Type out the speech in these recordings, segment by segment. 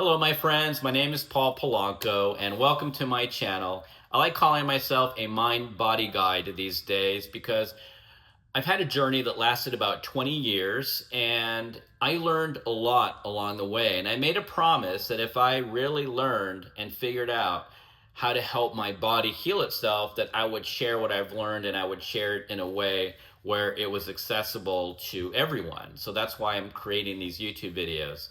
Hello, my friends. My name is Paul Polanco, and welcome to my channel. I like calling myself a mind-body guide these days because I've had a journey that lasted about 20 years, and I learned a lot along the way. And I made a promise that if I really learned and figured out how to help my body heal itself, that I would share what I've learned and I would share it in a way where it was accessible to everyone. So that's why I'm creating these YouTube videos.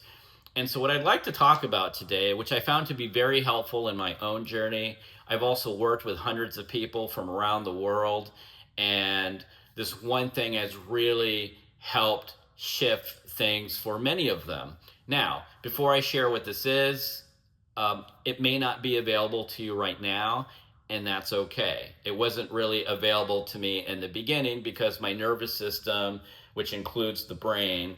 And so, what I'd like to talk about today, which I found to be very helpful in my own journey, I've also worked with hundreds of people from around the world, and this one thing has really helped shift things for many of them. Now, before I share what this is, it may not be available to you right now, and that's okay. It wasn't really available to me in the beginning because my nervous system, which includes the brain,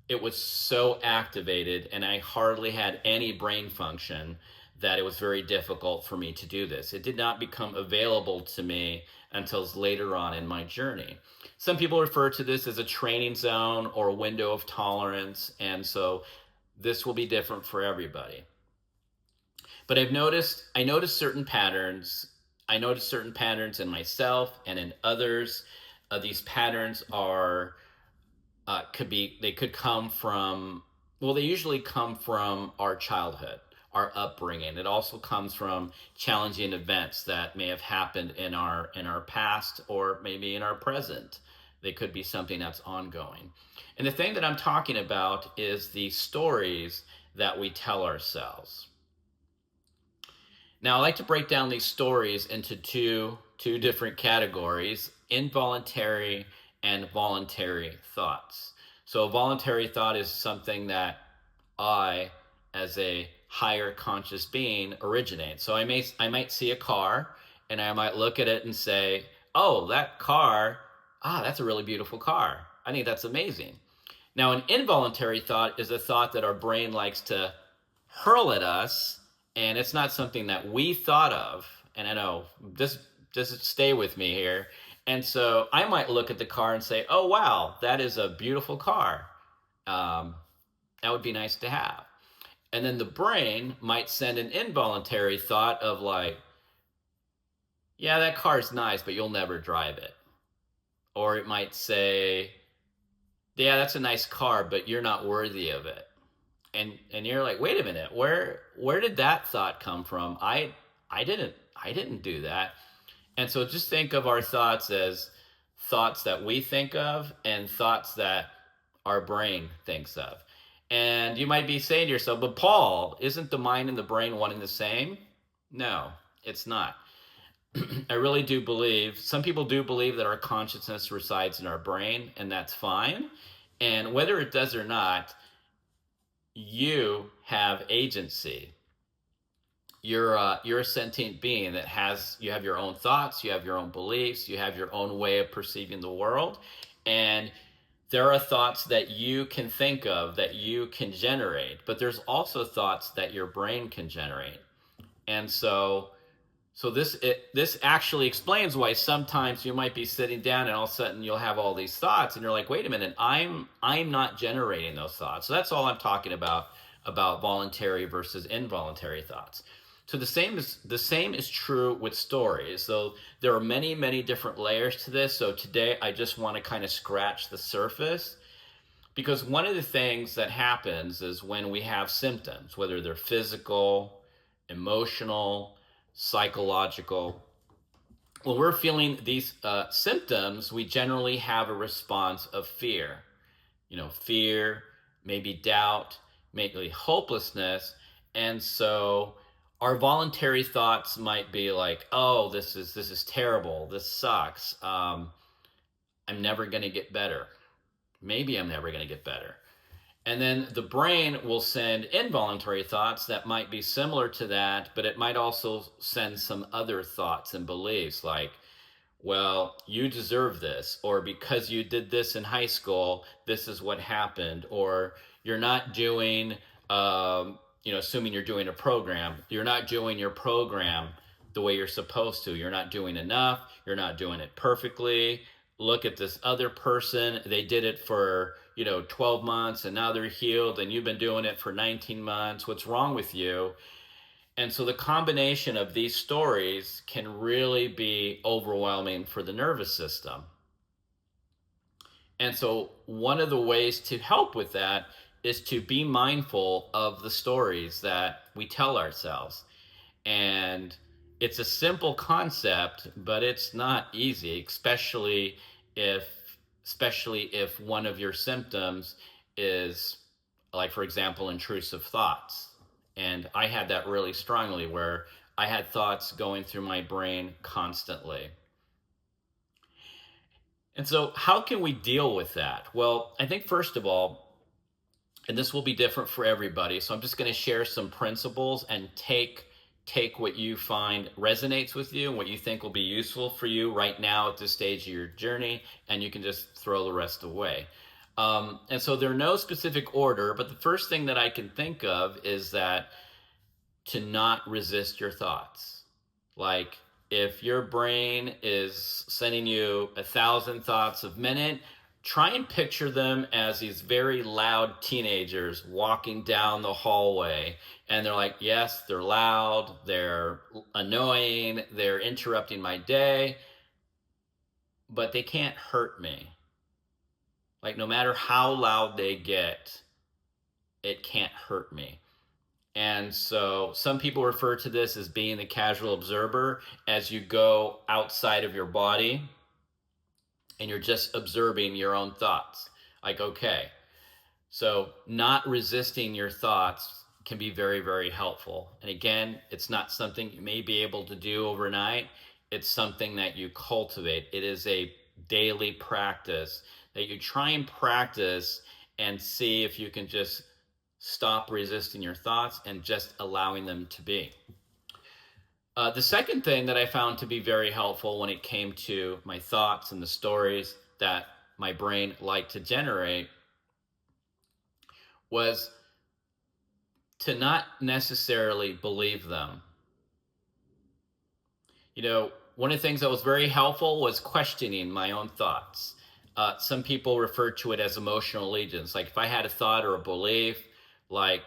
it was so activated and I hardly had any brain function that it was very difficult for me to do this. It did not become available to me until later on in my journey. Some people refer to this as a training zone or a window of tolerance, and so this will be different for everybody. But I noticed certain patterns. I noticed certain patterns in myself and in others. These patterns are they could come from, well, they usually come from our childhood, our upbringing. It also comes from challenging events that may have happened in our past or maybe in our present. They could be something that's ongoing. And the thing that I'm talking about is the stories that we tell ourselves. Now, I like to break down these stories into two different categories: involuntary and voluntary thoughts. So, a voluntary thought is something that I, as a higher conscious being, originate. So, I might see a car and I might look at it and say, "Oh, that car, that's a really beautiful car. I think that's amazing." Now, an involuntary thought is a thought that our brain likes to hurl at us, and it's not something that we thought of. And I know this, just stay with me here. And so I might look at the car and say, "Oh wow, that is a beautiful car. Um, that would be nice to have." And then the brain might send an involuntary thought of like, "Yeah, that car is nice, but you'll never drive it." Or it might say, "Yeah, that's a nice car, but you're not worthy of it." And you're like, "Wait a minute, where did that thought come from? I didn't do that." And so just think of our thoughts as thoughts that we think of and thoughts that our brain thinks of. And you might be saying to yourself, "But Paul, isn't the mind and the brain one and the same?" No, it's not. I really do believe, some people do believe that our consciousness resides in our brain, and that's fine. And whether it does or not, you have agency. You're a sentient being that you have your own thoughts, you have your own beliefs, you have your own way of perceiving the world, and there are thoughts that you can think of, that you can generate, but there's also thoughts that your brain can generate. And this actually explains why sometimes you might be sitting down and all of a sudden you'll have all these thoughts and you're like, "Wait a minute, I'm not generating those thoughts." So that's all I'm talking about voluntary versus involuntary thoughts. So the same is true with stories. So there are many different layers to this. So today I just want to kind of scratch the surface, because one of the things that happens is when we have symptoms, whether they're physical, emotional, psychological, when we're feeling these symptoms, we generally have a response of fear. Fear, maybe doubt, maybe hopelessness. And so our voluntary thoughts might be like, "Oh, this is terrible. This sucks. I'm never going to get better. Maybe I'm never going to get better." And then the brain will send involuntary thoughts that might be similar to that, but it might also send some other thoughts and beliefs like, "Well, you deserve this," or "Because you did this in high school, this is what happened," or "You're not doing, assuming you're doing a program, you're not doing your program the way you're supposed to. You're not doing enough. You're not doing it perfectly. Look at this other person. They did it for, 12 months and now they're healed and you've been doing it for 19 months. What's wrong with you? And so the combination of these stories can really be overwhelming for the nervous system. And so one of the ways to help with that is to be mindful of the stories that we tell ourselves. And it's a simple concept, but it's not easy, if especially if one of your symptoms is, like, for example, intrusive thoughts. And I had that really strongly, where I had thoughts going through my brain constantly. And so how can we deal with that? Well, I think first of all, and this will be different for everybody, so I'm just going to share some principles and take what you find resonates with you and what you think will be useful for you right now at this stage of your journey, and you can just throw the rest away. And so there are no specific order, but the first thing that I can think of is that to not resist your thoughts. Like, if your brain is sending you 1,000 thoughts a minute, try and picture them as these very loud teenagers walking down the hallway. And they're like, yes, they're loud, they're annoying, they're interrupting my day, but they can't hurt me. Like, no matter how loud they get, it can't hurt me. And so some people refer to this as being the casual observer, as you go outside of your body and you're just observing your own thoughts. Like, okay, so not resisting your thoughts can be very, very helpful. And again, it's not something you may be able to do overnight. It's something that you cultivate. It is a daily practice that you try and practice and see if you can just stop resisting your thoughts and just allowing them to be. The second thing that I found to be very helpful when it came to my thoughts and the stories that my brain liked to generate was to not necessarily believe them. One of the things that was very helpful was questioning my own thoughts. Some people refer to it as emotional allegiance. Like, if I had a thought or a belief, like,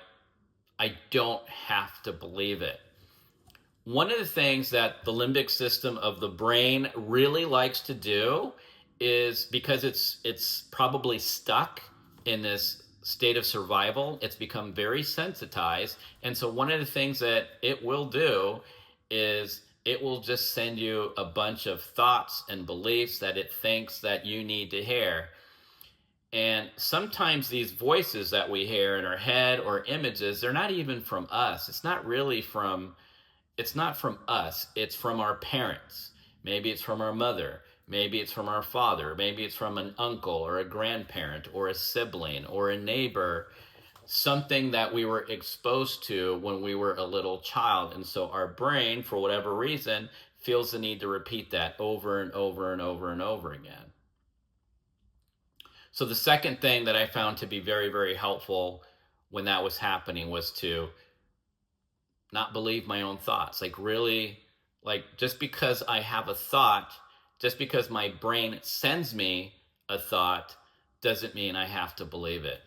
I don't have to believe it. One of the things that the limbic system of the brain really likes to do is, because it's probably stuck in this state of survival, it's become very sensitized. And so one of the things that it will do is it will just send you a bunch of thoughts and beliefs that it thinks that you need to hear. And sometimes these voices that we hear in our head, or images, they're not even from us. It's not from us. It's from our parents. Maybe it's from our mother. Maybe it's from our father. Maybe it's from an uncle or a grandparent or a sibling or a neighbor, something that we were exposed to when we were a little child. And so our brain, for whatever reason, feels the need to repeat that over and over and over and over again. So the second thing that I found to be very, very helpful when that was happening was to not believe my own thoughts. Like, really, like, just because I have a thought, just because my brain sends me a thought, doesn't mean I have to believe it.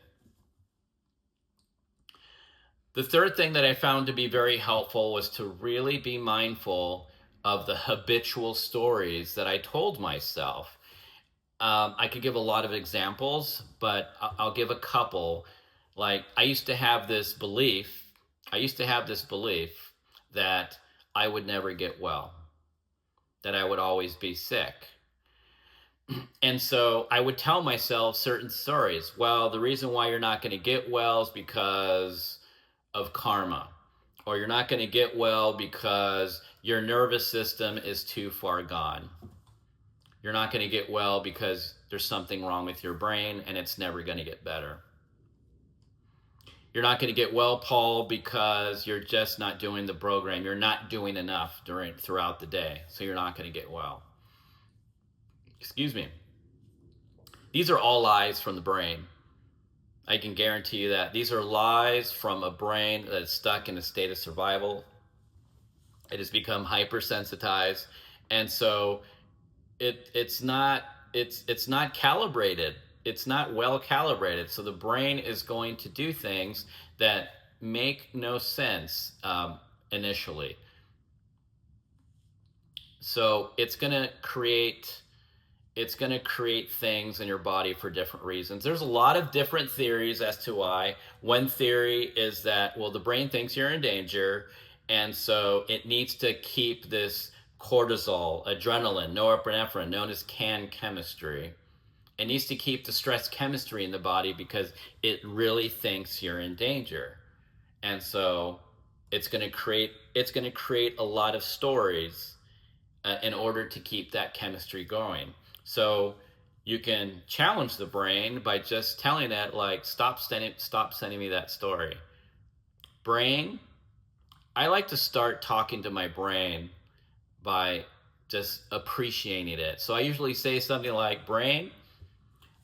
The third thing that I found to be very helpful was to really be mindful of the habitual stories that I told myself. I could give a lot of examples, but I'll give a couple. Like, I used to have this belief that I would never get well, that I would always be sick. And so I would tell myself certain stories. Well, the reason why you're not going to get well is because of karma, or you're not going to get well because your nervous system is too far gone. You're not going to get well because there's something wrong with your brain and it's never going to get better. You're not going to get well, Paul, because you're just not doing the program. You're not doing enough throughout the day, so you're not going to get well. Excuse me. These are all lies from the brain. I can guarantee you that. These are lies from a brain that is stuck in a state of survival. It has become hypersensitized, and so it's not calibrated it's not well calibrated. So the brain is going to do things that make no sense initially. So it's going to create things in your body for different reasons. There's a lot of different theories as to why. One theory is that, well, the brain thinks you're in danger, and so it needs to keep this cortisol, adrenaline, norepinephrine, known as CAN chemistry. It needs to keep the stress chemistry in the body because it really thinks you're in danger. And so it's going to create a lot of stories in order to keep that chemistry going. So you can challenge the brain by just telling it, like, stop sending me that story. Brain, I like to start talking to my brain by just appreciating it. So I usually say something like, brain,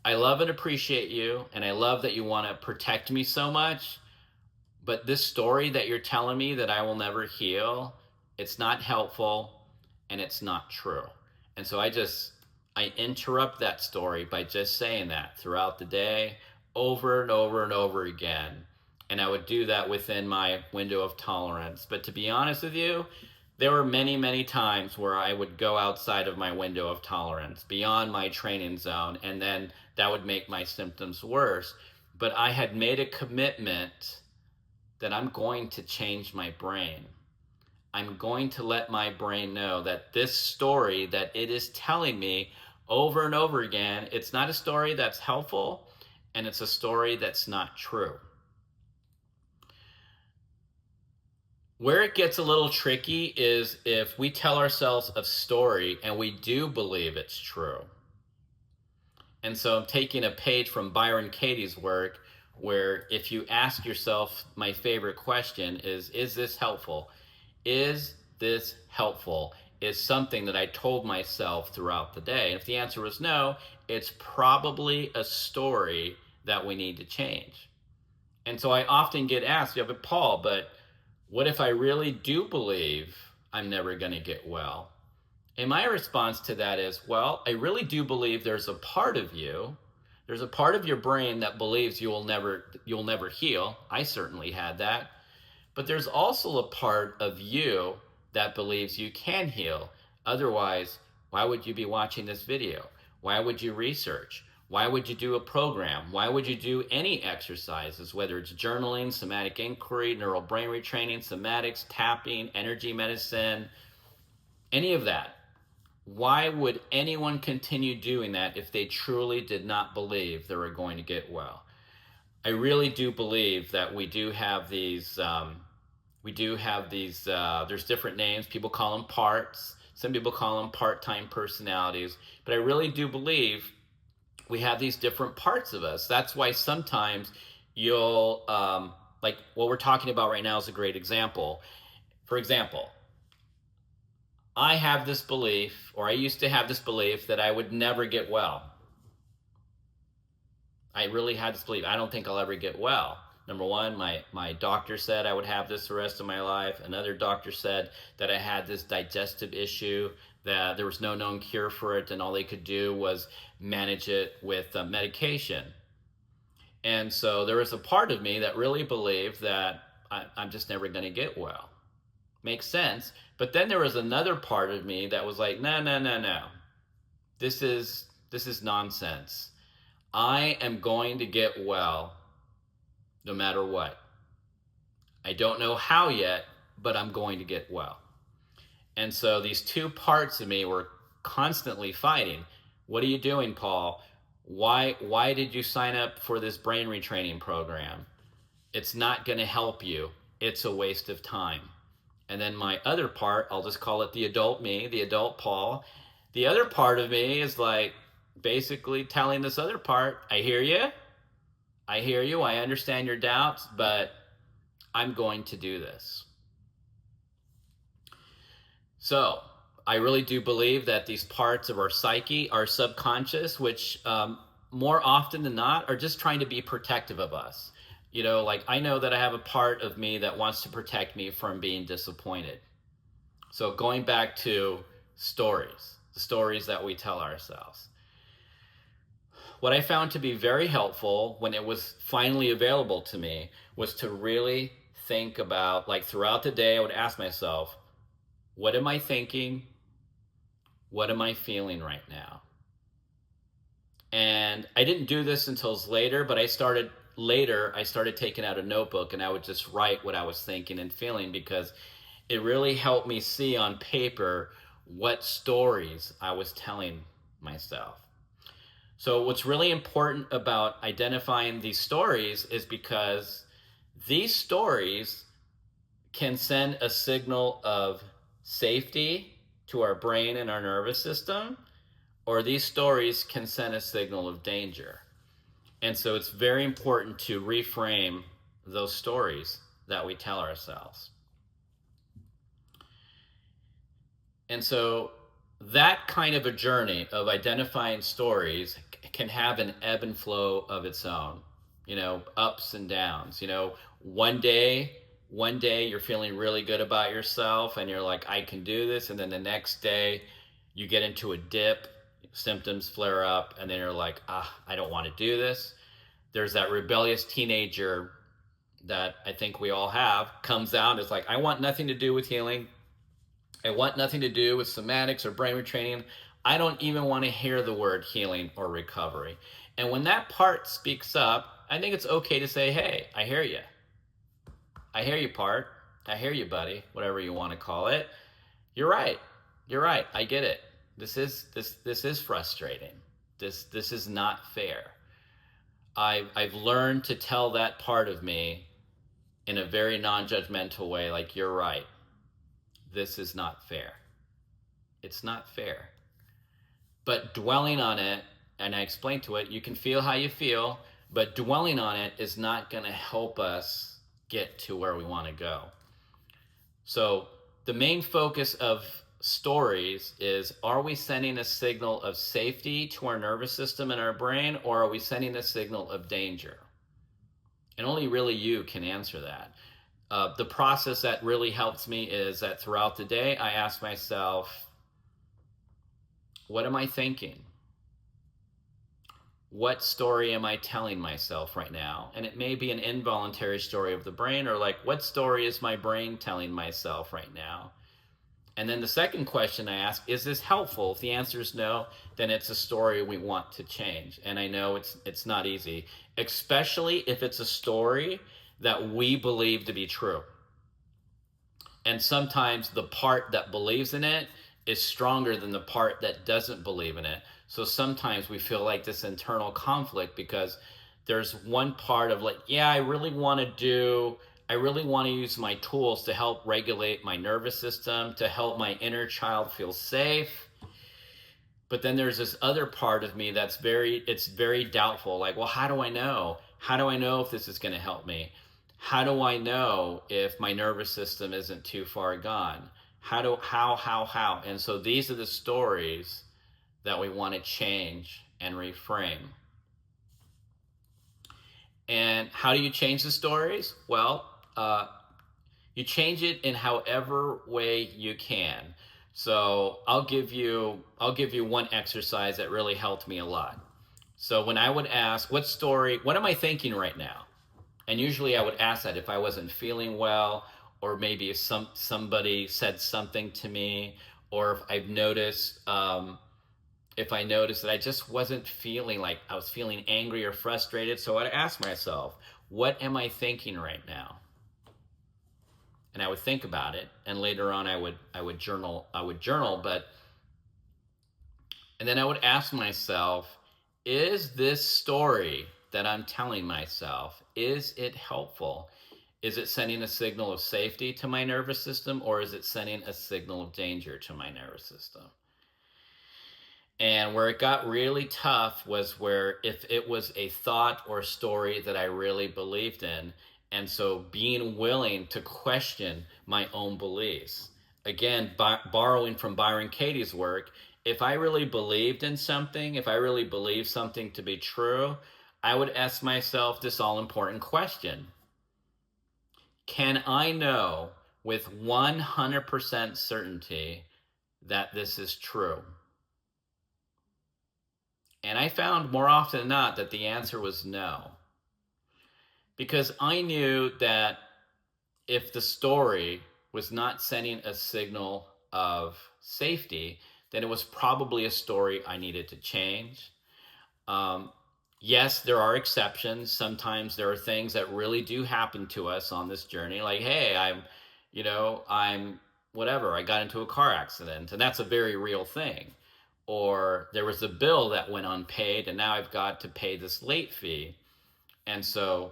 I love and appreciate you, and I love that you want to protect me so much, but this story that you're telling me that I will never heal, it's not helpful and it's not true. And so I interrupt that story by just saying that throughout the day, over and over and over again. And I would do that within my window of tolerance. But to be honest with you, there were many, many times where I would go outside of my window of tolerance, beyond my training zone, and then that would make my symptoms worse. But I had made a commitment that I'm going to change my brain. I'm going to let my brain know that this story that it is telling me over and over again, it's not a story that's helpful, and it's a story that's not true. Where it gets a little tricky is if we tell ourselves a story and we do believe it's true. And so I'm taking a page from Byron Katie's work, where if you ask yourself, my favorite question is this helpful? Is this helpful? Is something that I told myself throughout the day. And if the answer was no, it's probably a story that we need to change. And so I often get asked, yeah, but Paul, but what if I really do believe I'm never going to get well? And my response to that is, well, I really do believe there's a part of your brain that believes you'll never heal. I certainly had that. But there's also a part of you that believes you can heal. Otherwise, why would you be watching this video? Why would you research? Why would you do a program? Why would you do any exercises, whether it's journaling, somatic inquiry, neural brain retraining, somatics, tapping, energy medicine, any of that? Why would anyone continue doing that if they truly did not believe they were going to get well? I really do believe that we do have these, there's different names. People call them parts. Some people call them part-time personalities. But I really do believe we have these different parts of us. That's why sometimes you'll, like what we're talking about right now is a great example. For example, I have this belief, or I used to have this belief, that I would never get well. I really had this belief. I don't think I'll ever get well. Number one, my doctor said I would have this the rest of my life. Another doctor said that I had this digestive issue, that there was no known cure for it, and all they could do was manage it with medication. And so there was a part of me that really believed that I'm just never going to get well. Makes sense. But then there was another part of me that was like, no. This is nonsense. I am going to get well no matter what. I don't know how yet, but I'm going to get well. And so these two parts of me were constantly fighting. What are you doing, Paul? Why did you sign up for this brain retraining program? It's not going to help you. It's a waste of time. And then my other part, I'll just call it the adult me, the adult Paul. The other part of me is like basically telling this other part, I hear you, I understand your doubts, but I'm going to do this. So I really do believe that these parts of our psyche, our subconscious, which more often than not are just trying to be protective of us. You know, like I know that I have a part of me that wants to protect me from being disappointed. So going back to stories, the stories that we tell ourselves. what I found to be very helpful when it was finally available to me was to really think about, like, throughout the day, I would ask myself, what am I thinking? What am I feeling right now? And I didn't do this until later, but I started taking out a notebook and I would just write what I was thinking and feeling, because it really helped me see on paper what stories I was telling myself. So what's really important about identifying these stories is because these stories can send a signal of safety to our brain and our nervous system, or these stories can send a signal of danger. And so it's very important to reframe those stories that we tell ourselves. And so that kind of a journey of identifying stories can have an ebb and flow of its own, ups and downs. One day you're feeling really good about yourself and you're like, I can do this. And then the next day you get into a dip, symptoms flare up, and then you're like, I don't want to do this. There's that rebellious teenager that I think we all have, comes out, is like, I want nothing to do with healing. I want nothing to do with somatics or brain retraining. I don't even want to hear the word healing or recovery. And when that part speaks up, I think it's okay to say, hey, I hear you. I hear you, part. I hear you, buddy, whatever you want to call it. You're right. You're right. I get it. This is frustrating. This is not fair. I've learned to tell that part of me in a very non-judgmental way, like, you're right. This is not fair. It's not fair. But dwelling on it, and I explained to it, you can feel how you feel, but dwelling on it is not going to help us get to where we want to go. So the main focus of stories is, are we sending a signal of safety to our nervous system and our brain, or are we sending a signal of danger? And only really you can answer that. The process that really helps me is that throughout the day, I ask myself, what am I thinking? What story am I telling myself right now? And it may be an involuntary story of the brain, or like, what story is my brain telling myself right now? And then the second question I ask, is this helpful? If the answer is no, then it's a story we want to change. And I know it's not easy, especially if it's a story that we believe to be true. And sometimes the part that believes in it is stronger than the part that doesn't believe in it. So sometimes we feel like this internal conflict, because there's one part of like, yeah, I really want to use my tools to help regulate my nervous system, to help my inner child feel safe. But then there's this other part of me that's very doubtful. Like, well, how do I know? How do I know if this is going to help me? How do I know if my nervous system isn't too far gone? How? And so these are the stories that we want to change and reframe. And how do you change the stories? Well, you change it in however way you can. So I'll give you one exercise that really helped me a lot. So when I would ask, what am I thinking right now? And usually I would ask that if I wasn't feeling well, or maybe if somebody said something to me, or if I noticed that I just wasn't feeling, like I was feeling angry or frustrated. So I'd ask myself, what am I thinking right now? And I would think about it, and later on I would journal, but and then I would ask myself, is this story that I'm telling myself, is it helpful? Is it sending a signal of safety to my nervous system, or is it sending a signal of danger to my nervous system? And where it got really tough was where, if it was a thought or story that I really believed in, and so being willing to question my own beliefs. Again, borrowing from Byron Katie's work, if I really believed in something, if I really believed something to be true, I would ask myself this all important question. Can I know with 100% certainty that this is true? And I found more often than not that the answer was no. Because I knew that if the story was not sending a signal of safety, then it was probably a story I needed to change. Um, yes, there are exceptions. Sometimes there are things that really do happen to us on this journey. Like, hey, I'm whatever, I got into a car accident, and that's a very real thing. Or there was a bill that went unpaid, and now I've got to pay this late fee. And so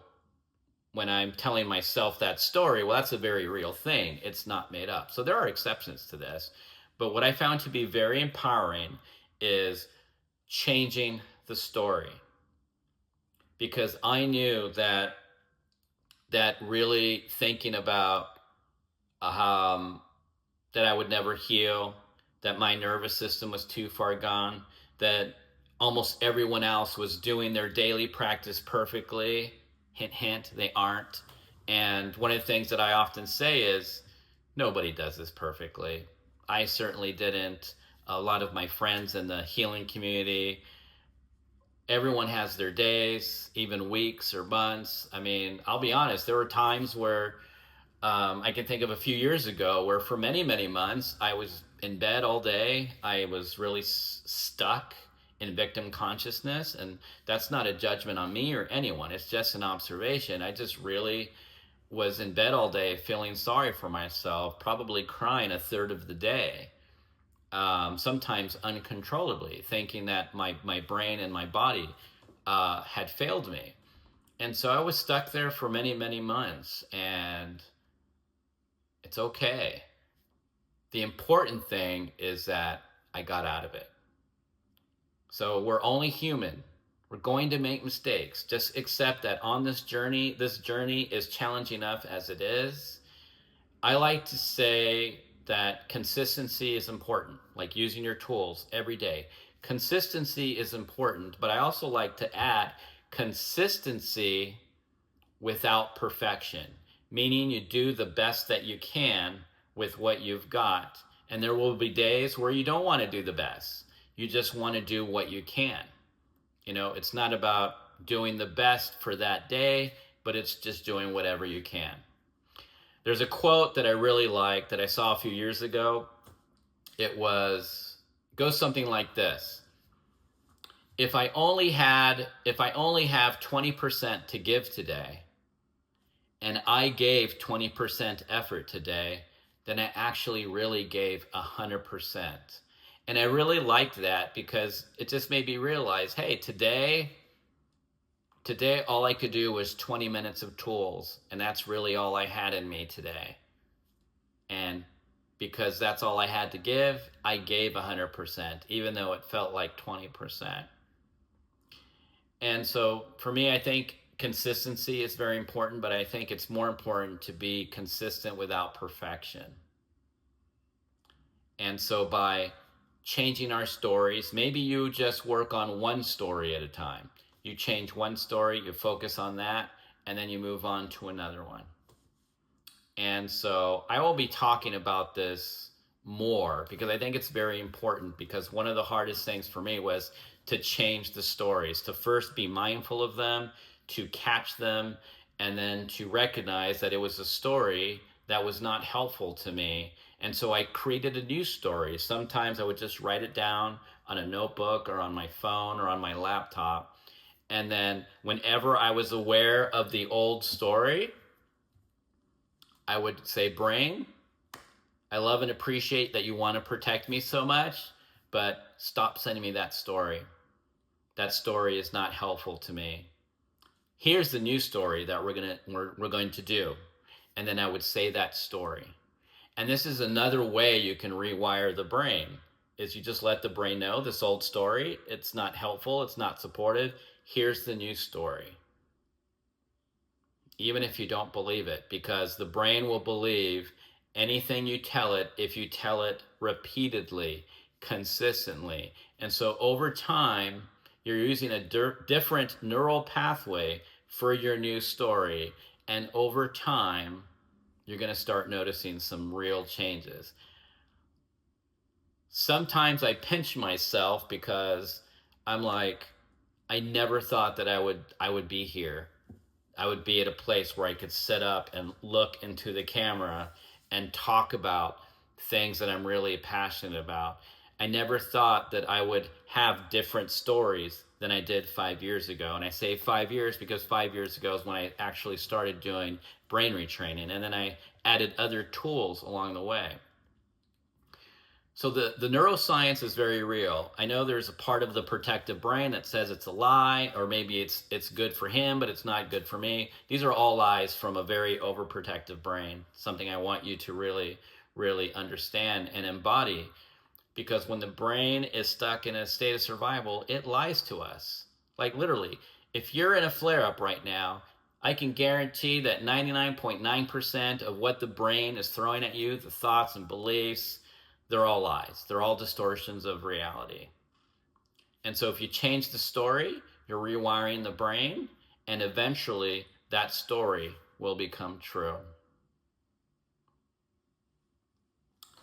when I'm telling myself that story, well, that's a very real thing. It's not made up. So there are exceptions to this. But what I found to be very empowering is changing the story, because I knew that really thinking about um, that I would never heal, that my nervous system was too far gone, that almost everyone else was doing their daily practice perfectly. Hint, hint, they aren't. And one of the things that I often say is, nobody does this perfectly. I certainly didn't. A lot of my friends in the healing community, everyone has their days, even weeks or months. I mean, I'll be honest, there were times where I can think of a few years ago where for many, many months I was in bed all day. I was really stuck in victim consciousness. And that's not a judgment on me or anyone, it's just an observation. I just really was in bed all day feeling sorry for myself, probably crying a third of the day. Sometimes uncontrollably, thinking that my brain and my body had failed me. And so I was stuck there for many, many months, and it's okay. The important thing is that I got out of it. So we're only human. We're going to make mistakes. Just accept that on this journey is challenging enough as it is. I like to say that consistency is important, like using your tools every day. Consistency is important, but I also like to add consistency without perfection, meaning you do the best that you can with what you've got. And there will be days where you don't want to do the best. You just want to do what you can. It's not about doing the best for that day, but it's just doing whatever you can. There's a quote that I really like that I saw a few years ago. Goes something like this. If I only have 20% to give today, and I gave 20% effort today, then I actually really gave 100%. And I really liked that because it just made me realize, hey, today all I could do was 20 minutes of tools, and that's really all I had in me today. And because that's all I had to give, I gave 100%, even though it felt like 20%. And so for me, I think consistency is very important, but I think it's more important to be consistent without perfection. And so by changing our stories, maybe you just work on one story at a time. You change one story, you focus on that, and then you move on to another one. And so I will be talking about this more because I think it's very important, because one of the hardest things for me was to change the stories, to first be mindful of them, to catch them, and then to recognize that it was a story that was not helpful to me. And so I created a new story. Sometimes I would just write it down on a notebook or on my phone or on my laptop. And then whenever I was aware of the old story, I would say, brain, I love and appreciate that you want to protect me so much, but stop sending me that story. That story is not helpful to me. Here's the new story that we're going to do. And then I would say that story. And this is another way you can rewire the brain, is you just let the brain know this old story, it's not helpful, it's not supportive. Here's the new story. Even if you don't believe it, because the brain will believe anything you tell it if you tell it repeatedly, consistently. And so over time, you're using a different neural pathway for your new story. And over time, you're going to start noticing some real changes. Sometimes I pinch myself because I'm like, I never thought that I would be here. I would be at a place where I could sit up and look into the camera and talk about things that I'm really passionate about. I never thought that I would have different stories than I did 5 years ago. And I say 5 years because 5 years ago is when I actually started doing brain retraining. And then I added other tools along the way. So the neuroscience is very real. I know there's a part of the protective brain that says it's a lie, or maybe it's good for him, but it's not good for me. These are all lies from a very overprotective brain, something I want you to really, really understand and embody. Because when the brain is stuck in a state of survival, it lies to us. Like literally, if you're in a flare up right now, I can guarantee that 99.9% of what the brain is throwing at you, the thoughts and beliefs, they're all lies. They're all distortions of reality. And so if you change the story, you're rewiring the brain, and eventually that story will become true.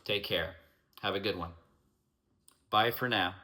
Take care. Have a good one. Bye for now.